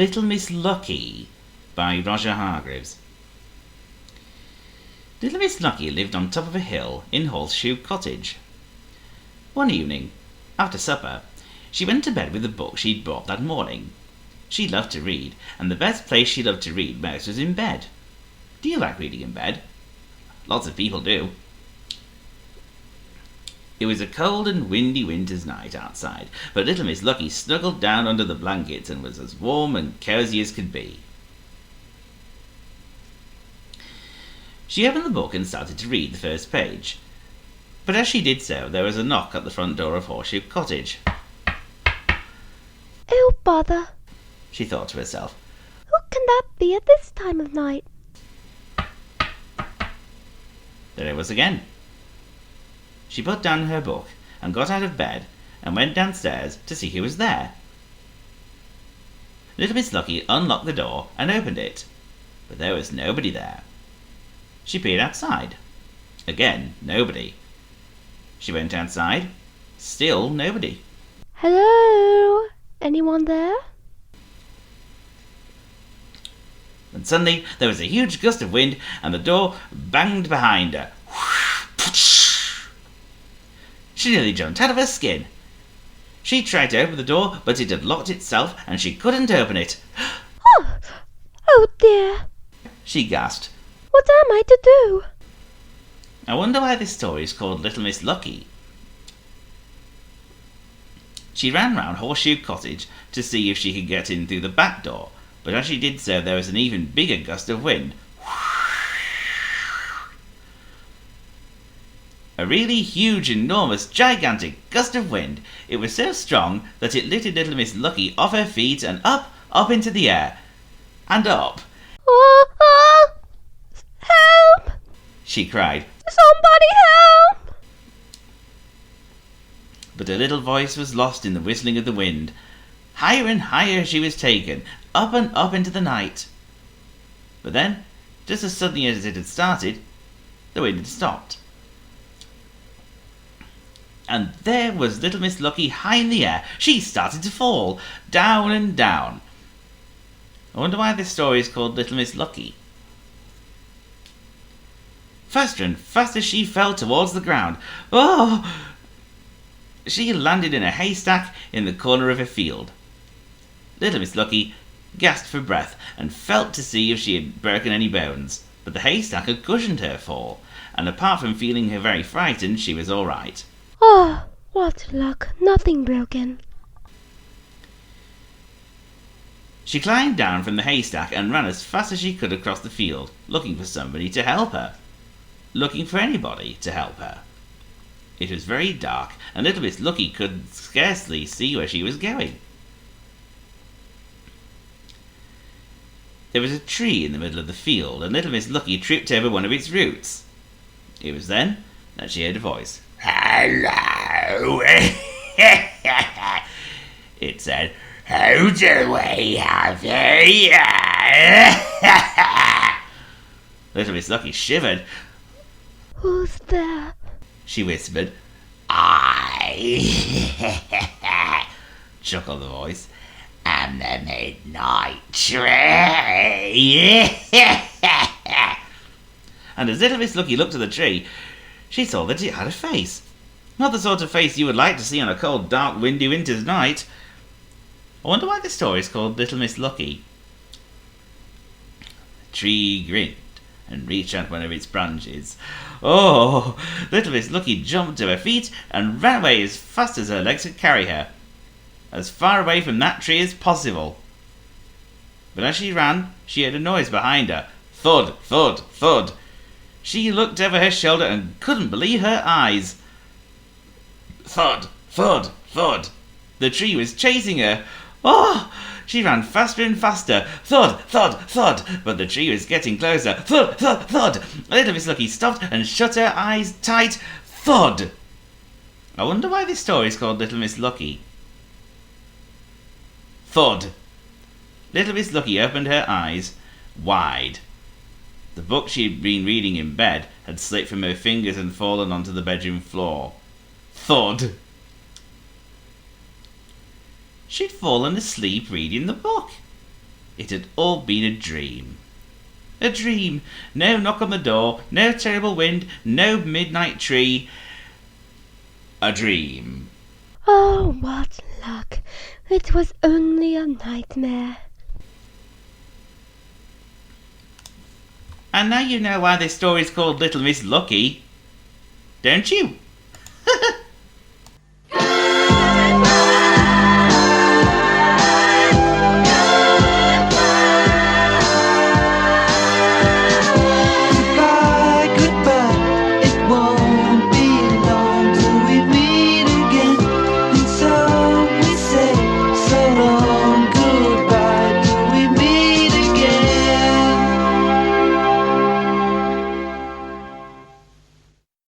Little Miss Lucky by Roger Hargreaves. Little Miss Lucky lived on top of a hill in Horseshoe Cottage. One evening, after supper, she went to bed with the book she'd brought that morning. She loved to read, and the best place she loved to read most was in bed. Do you like reading in bed? Lots of people do. It was a cold and windy winter's night outside, but little Miss Lucky snuggled down under the blankets and was as warm and cosy as could be. She opened the book and started to read the first page. But as she did so, there was a knock at the front door of Horseshoe Cottage. Oh, bother, she thought to herself. Who can that be at this time of night? There it was again. She put down her book and got out of bed and went downstairs to see who was there. Little Miss Lucky unlocked the door and opened it, but there was nobody there. She peered outside. Again, nobody. She went outside. Still nobody. Hello? Anyone there? And suddenly there was a huge gust of wind and the door banged behind her. She nearly jumped out of her skin. She tried to open the door, but it had locked itself and she couldn't open it. Oh dear, she gasped. What am I to do? I wonder why this story is called Little Miss Lucky. She ran round Horseshoe Cottage to see if she could get in through the back door, but as she did so there was an even bigger gust of wind. A really huge, enormous, gigantic gust of wind. It was so strong that it lifted little Miss Lucky off her feet and up into the air. And up. Help! she cried. Somebody help! But her little voice was lost in the whistling of the wind. Higher and higher she was taken, up and up into the night. But then, just as suddenly as it had started, the wind had stopped. And there was little Miss Lucky high in the air. She started to fall, down and down. I wonder why this story is called Little Miss Lucky. Faster and faster she fell towards the ground. Oh! She landed in a haystack in the corner of a field. Little Miss Lucky gasped for breath and felt to see if she had broken any bones, but the haystack had cushioned her fall, and apart from feeling her very frightened, she was all right. Oh, what luck, nothing broken. She climbed down from the haystack and ran as fast as she could across the field, looking for somebody to help her. Looking for anybody to help her. It was very dark, and little Miss Lucky could scarcely see where she was going. There was a tree in the middle of the field, and little Miss Lucky tripped over one of its roots. It was then that she heard a voice. Hello! It said, Who do we have here? Little Miss Lucky shivered. Who's there? She whispered. I, chuckled the voice, am the midnight tree. And as little Miss Lucky looked at the tree, she saw that it had a face. Not the sort of face you would like to see on a cold, dark, windy winter's night. I wonder why the story is called Little Miss Lucky. The tree grinned and reached out one of its branches. Oh! Little Miss Lucky jumped to her feet and ran away as fast as her legs could carry her. As far away from that tree as possible. But as she ran, she heard a noise behind her. Thud, thud, thud. She looked over her shoulder and couldn't believe her eyes. Thud, thud, thud. The tree was chasing her. Oh! She ran faster and faster. Thud, thud, thud. But the tree was getting closer. Thud, thud, thud. Little Miss Lucky stopped and shut her eyes tight. Thud. I wonder why this story is called Little Miss Lucky. Thud. Little Miss Lucky opened her eyes wide. The book she had been reading in bed had slipped from her fingers and fallen onto the bedroom floor. Thud. She'd fallen asleep reading the book. It had all been a dream. A dream. No knock on the door, no terrible wind, no midnight tree. A dream. Oh, what luck. It was only a nightmare. And now you know why this story is called Little Miss Lucky, don't you?